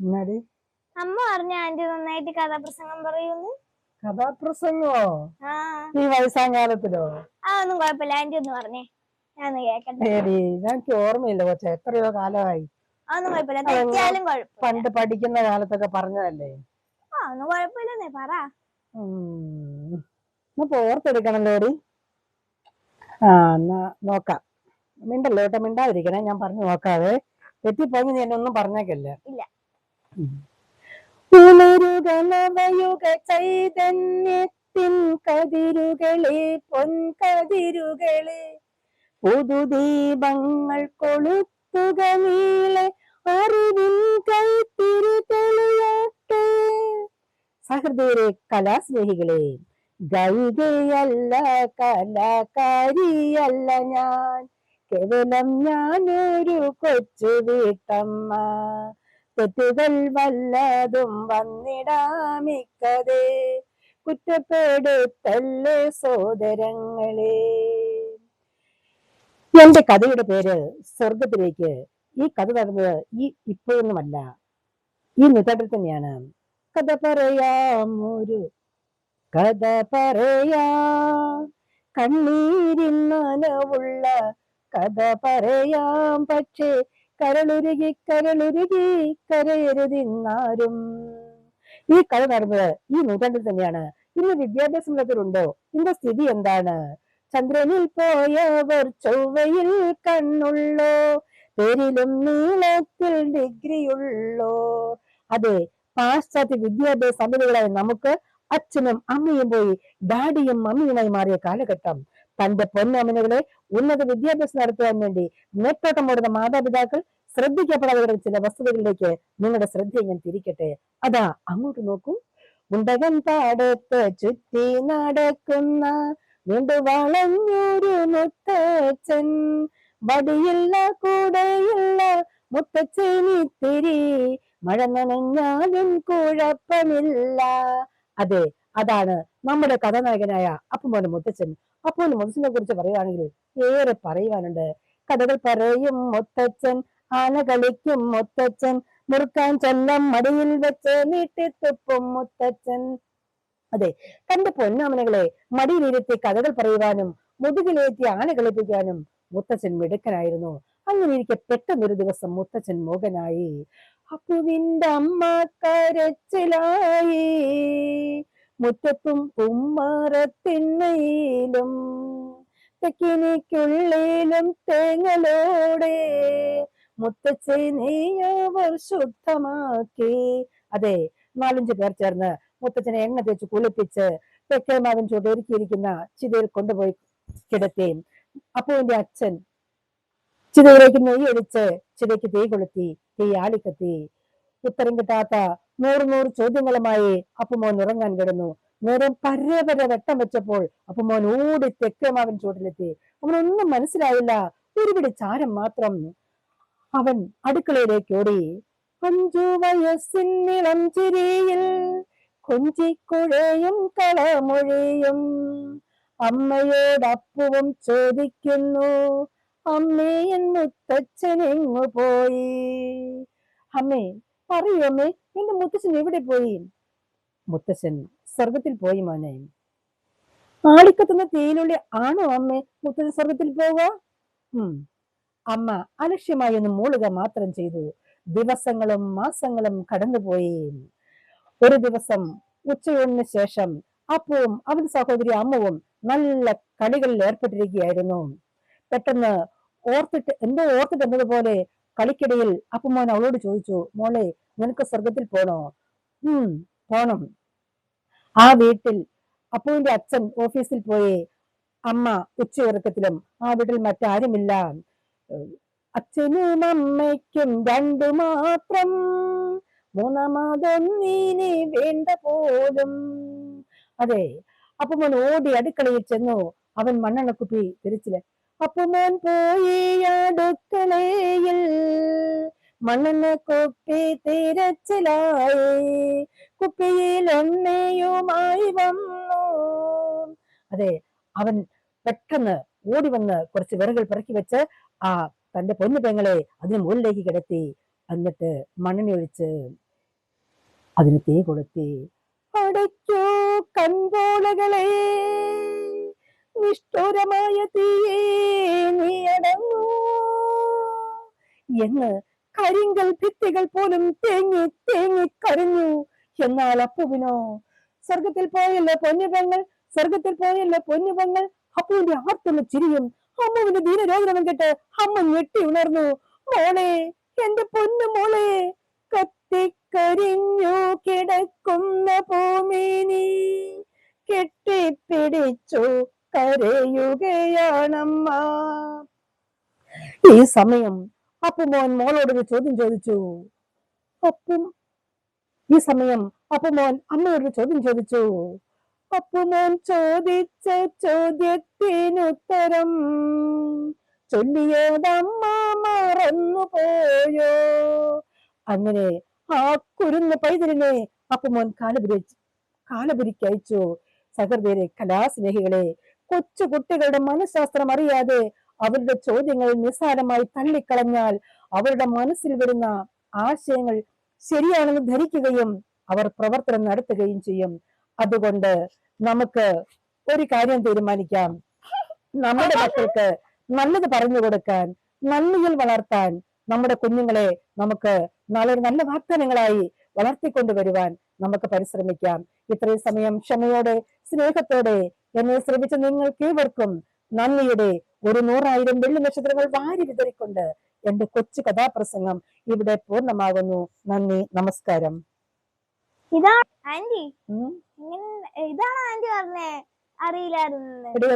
എന്നാടി അമ്മ പറഞ്ഞു ആന്റി നന്നായിട്ട് കഥാപ്രസംഗം പറയുന്നു. കഥാപ്രസംഗോ? ആ ഈ വയസ്സാം കാലത്തിലോ? അതൊന്നും കുഴപ്പമില്ല, ആന്റി ഒന്ന് പറഞ്ഞേ, ഞാനൊന്ന് കേക്കട്ടെ. ഏടി എനിക്ക് ഓർമ്മയില്ല കൊച്ചെ, എത്രയോ കാലമായി. അതൊന്നും കുഴപ്പമില്ല, തെറ്റിയാലും കുഴപ്പമില്ല. പണ്ട് പഠിക്കുന്ന കാലത്തൊക്കെ പറഞ്ഞതല്ലേ. ഒന്നും കുഴപ്പമില്ലെന്നേ പറ. ഇപ്പൊ ഓർത്തെടുക്കണല്ലോടി. എന്നാ നോക്കാം. മിണ്ടല്ലോ കേട്ടോ, മിണ്ടാതിരിക്കണേ, ഞാൻ പറഞ്ഞു നോക്കാതെ. തെറ്റിപ്പോയി നീ എന്നെ ഒന്നും പറഞ്ഞേക്കല്ലേ. ഇല്ല. ഉണരുക നവയുഗ ചൈതന്യത്തിൻ കതിരുകളെ, പൊൻകതിരുകളെ, പുതുദീപങ്ങൾ കൊളുത്തുക നീളെ, അറിവിൻ കൈത്തിരി തെളിയട്ടെ. സഹൃദയരെ, കലാസ്നേഹികളെ, ഗൈകയല്ല കലാകാരിയല്ല ഞാൻ, കേവലം ഞാനൊരു കൊച്ചു വീട്ടമ്മ. തെറ്റുകൾ വല്ലതും വന്നിടാമിക്കതേ, കുറ്റപ്പെടുത്തല്ലേ സോദരങ്ങളെ. എന്റെ കഥയുടെ പേര് സ്വർഗത്തിലേക്ക്. ഈ കഥ നടന്നത് ഇപ്പോഴൊന്നുമല്ല, ഈ നൂറ്റാണ്ടിൽ തന്നെയാണ്. കഥ പറയാമൊരു കഥ പറയാം, കണ്ണീരിന്നനവുള്ള കഥ പറയാം. പക്ഷേ കരളുരുകി കരയരുതിന്നാരും. ഈ കഥ നടന്നത് ഈ നൂറ്റാണ്ടിൽ തന്നെയാണ്. ഇന്ന് വിദ്യാഭ്യാസമുള്ളവരുണ്ടോ? ഇന്ന് സ്ഥിതി എന്താണ്? ചന്ദ്രനിൽ പോയവർ ചൊവ്വയിൽ കണ്ണുള്ളോ? പേരിലും നീളത്തിൽ ഡിഗ്രിയുള്ളോ? അതെ, പാശ്ചാത്യ വിദ്യാഭ്യാസ സമിതികളായ നമുക്ക് അച്ഛനും അമ്മയും പോയി ഡാഡിയും മമ്മിയുമായി മാറിയ കാലഘട്ടം. തന്റെ പൊന്നമ്മനുകളെ ഉന്നത വിദ്യാഭ്യാസം നടത്തുവാൻ വേണ്ടി നെട്ടോട്ടം ഓടുന്ന മാതാപിതാക്കൾ ശ്രദ്ധിക്കപ്പെടാതെ ചില വസ്തുതകളിലേക്ക് നിങ്ങളുടെ ശ്രദ്ധ ഞാൻ തിരിക്കട്ടെ. അതാ അങ്ങോട്ട് നോക്കൂ. ഉണ്ടകൻ പാടത്ത് ചുറ്റി നടക്കുന്ന നീണ്ടു വളഞ്ഞൊരു മുത്തച്ഛൻ, വടിയില്ല കൂടെയില്ല മുത്തച്ഛനിത്തിരി, മഴ നനഞ്ഞാലും കുഴപ്പമില്ല. അതെ, അതാണ് നമ്മുടെ കഥാനായകനായ അപ്പുമോന് മുത്തച്ഛൻ. അപ്പുമോന് മുത്തച്ഛനെ കുറിച്ച് പറയുകയാണെങ്കിൽ ഏറെ പറയുവാനുണ്ട്. കഥകൾ പറയും മുത്തച്ഛൻ, ആന കളിക്കും മുത്തച്ഛൻ, മുറുക്കാൻ ചൊല്ലം മടിയിൽ വെച്ച് നീട്ടിത്തുപ്പും മുത്തച്ഛൻ. അതെ, തന്റെ പൊന്നാമനകളെ മടിയിലിരുത്തി കഥകൾ പറയുവാനും മുതുകിലേറ്റി ആന കളിപ്പിക്കാനും മുത്തച്ഛൻ മിടുക്കനായിരുന്നു. അങ്ങനെ ഇരിക്കെ പെട്ടെന്നൊരു ദിവസം മുത്തച്ഛൻ മൂകനായി. അപ്പുവിന്റെ അമ്മ കരച്ചിലായി. മുറ്റത്തും കുമ്മറത്തിണ്ണയിലും തെക്കിനിക്കുള്ളിലും തേങ്ങലോടെ മുത്തച്ഛനെ അവർ ശുദ്ധമാക്കി. അതെ, 4-5 പേർ ചേർന്ന് മുത്തച്ഛനെ എണ്ണ തേച്ച് കുളിപ്പിച്ച് തെക്കേമാവിൻ ചുടൊരുക്കിയിരിക്കുന്ന ചിതയിൽ കൊണ്ടുപോയി കിടത്തി. അപ്പുവിന്റെ അച്ഛൻ ചിതയിലേക്ക് നെയ്യൊഴിച്ച് ചിതയ്ക്ക് തീ കൊളുത്തി. തീ ആളിക്കത്തി. ഉത്തരം കിട്ടാത്ത 100 ചോദ്യങ്ങളുമായി അപ്പുമോൻ ഉറങ്ങാൻ കിടന്നു. നേരം പരവര വെട്ടം വെച്ചപ്പോൾ അപ്പുമോൻ ഓടി തെക്കേമാവിൻ ചൂട്ടിലെത്തി. അവനൊന്നും മനസ്സിലായില്ല, ഒരുപിടി ചാരം മാത്രം. അവൻ അടുക്കളയിലേക്ക് ഓടി. 5 വയസ്സിനിളം ചിരിയിൽ കൊഞ്ചിക്കുഴയും കളമൊഴിയും അമ്മയോടപ്പുവും ചോദിക്കുന്നു, അമ്മേ എൻ മുത്തച്ഛൻ എങ്ങു പോയി? അമ്മേ പറയൂ അമ്മേ, എന്റെ മുത്തച്ഛൻ എവിടെ പോയി? മുത്തച്ഛൻ സ്വർഗത്തിൽ പോയി മോനെ. ആളിക്കത്തുന്ന തീയിനുള്ളിൽ ആണോ അമ്മേ മുത്തച്ഛൻ സ്വർഗത്തിൽ പോവുക? അമ്മ അലക്ഷ്യമായി ഒന്ന് മൂളുക മാത്രം ചെയ്തു. ദിവസങ്ങളും മാസങ്ങളും കടന്നുപോയി. ഒരു ദിവസം ഉച്ചയൂണിന് ശേഷം അപ്പവും അവന്റെ സഹോദരി അമ്മവും നല്ല കളികളിൽ ഏർപ്പെട്ടിരിക്കുകയായിരുന്നു. പെട്ടെന്ന് ഓർത്തിട്ട് എന്നതുപോലെ കളിക്കിടയിൽ അപ്പുമോൻ അവളോട് ചോദിച്ചു, മോളെ നിനക്ക് സ്വർഗത്തിൽ പോണോ? പോണം. ആ വീട്ടിൽ അപ്പുവിന്റെ അച്ഛൻ ഓഫീസിൽ പോയി, അമ്മ ഉച്ചയുറക്കത്തിലും. ആ വീട്ടിൽ മറ്റാരുമില്ല. അച്ഛനും അമ്മയ്ക്കും 2 മാത്രം, മൂന്നാമതൊന്നിനെ വേണ്ട പോലും. അതെ, അപ്പുമോൻ ഓടി അടുക്കളയിൽ ചെന്നു. അവൻ മണ്ണെണ്ണക്കുപ്പി തിരിച്ചില്ല. അപ്പുമോൻ പോയി അടുക്കളയിൽ മണ്ണെണ്ണ കുപ്പി തിരച്ചിലായി. കുപ്പിയിൽ എണ്ണയുമായി വന്നു. അതെ, അവൻ പെട്ടെന്ന് ഓടി വന്ന് കുറച്ച് വിറകുകൾ പെറുക്കി വെച്ച് തന്റെ പൊന്നു പെങ്ങളെ അതിന് മുകളിലേക്ക് കിടത്തി. എന്നിട്ട് മണ്ണെണ്ണ ഒഴിച്ച് അതിന് തീ കൊളുത്തി. അടയ്ക്കൂ കൺപോളകളെ, നിഷ്ഠുരമായ തീയേ നീ അടങ്ങൂ എന്ന് കരിങ്കൽ ഭിത്തികൾ പോലും തേങ്ങി തേങ്ങി കരഞ്ഞു. എന്നാൽ അപ്പുവിനോ? സ്വർഗത്തിൽ പോയല്ലോ പൊന്നുപെങ്ങൾ, സ്വർഗത്തിൽ പോയല്ലോ പൊന്നുപെങ്ങൾ. അപ്പുവിന്റെ ആർത്തുള്ള ചിരിയും അമ്മുവിന്റെ ദീനരോധനവും കേട്ട് അമ്മ ഞെട്ടി ഉണർന്നു. മോളെ, എന്റെ പൊന്നു മോളെ, കത്തിക്കരിഞ്ഞു കിടക്കുന്ന ഭൂമിനി കെട്ടിപ്പിടിച്ചു കരയുകയാണമ്മ. ഈ സമയം അപ്പുമോൻ മോളോടൊരു ചോദ്യം ചോദിച്ചു. ഈ സമയം അപ്പുമോൻ അമ്മയോടൊരു ചോദ്യം ചോദിച്ചു. അപ്പുമോൻ ചോദിച്ച ചോദ്യത്തിനുത്തരം ചൊല്ലിയതമ്മ മറന്നു പോയോ? അങ്ങനെ ആ കുരുന്ന പൈതലിനെ അപ്പുമോൻ കാലപുരിക്കയച്ചു. സഹൃദയരെ, കലാസ്നേഹികളെ, കൊച്ചു കുട്ടികളുടെ മനഃശാസ്ത്രം അറിയാതെ അവരുടെ ചോദ്യങ്ങൾ നിസ്സാരമായി തള്ളിക്കളഞ്ഞാൽ അവരുടെ മനസ്സിൽ വരുന്ന ആശയങ്ങൾ ശരിയാണെന്ന് ധരിക്കുകയും അവർ പ്രവർത്തനം നടത്തുകയും ചെയ്യും. അതുകൊണ്ട് നമുക്ക് ഒരു കാര്യം തീരുമാനിക്കാം. നമ്മുടെ മക്കൾക്ക് നല്ലത് പറഞ്ഞു കൊടുക്കാൻ, നന്മയിൽ വളർത്താൻ, നമ്മുടെ കുഞ്ഞുങ്ങളെ നമുക്ക് നല്ല വാഗ്ദാനങ്ങളായി വളർത്തിക്കൊണ്ടുവരുവാൻ നമുക്ക് പരിശ്രമിക്കാം. ഇത്രയും സമയം ക്ഷമയോടെ സ്നേഹത്തോടെ എന്നെ ശ്രമിച്ച നിങ്ങൾക്ക് ഏവർക്കും നന്ദിയുടെ 100,000 വെള്ളി നക്ഷത്രങ്ങൾ വാരി വിതറിക്കൊണ്ട് എന്റെ കൊച്ചു കഥാപ്രസംഗം ഇവിടെ പൂർണ്ണമാകുന്നു. നന്ദി, നമസ്കാരം. ഇതാണ് ആന്റി, ഇതാണ് ആന്റി പറഞ്ഞേ, അറിയില്ലായിരുന്നു.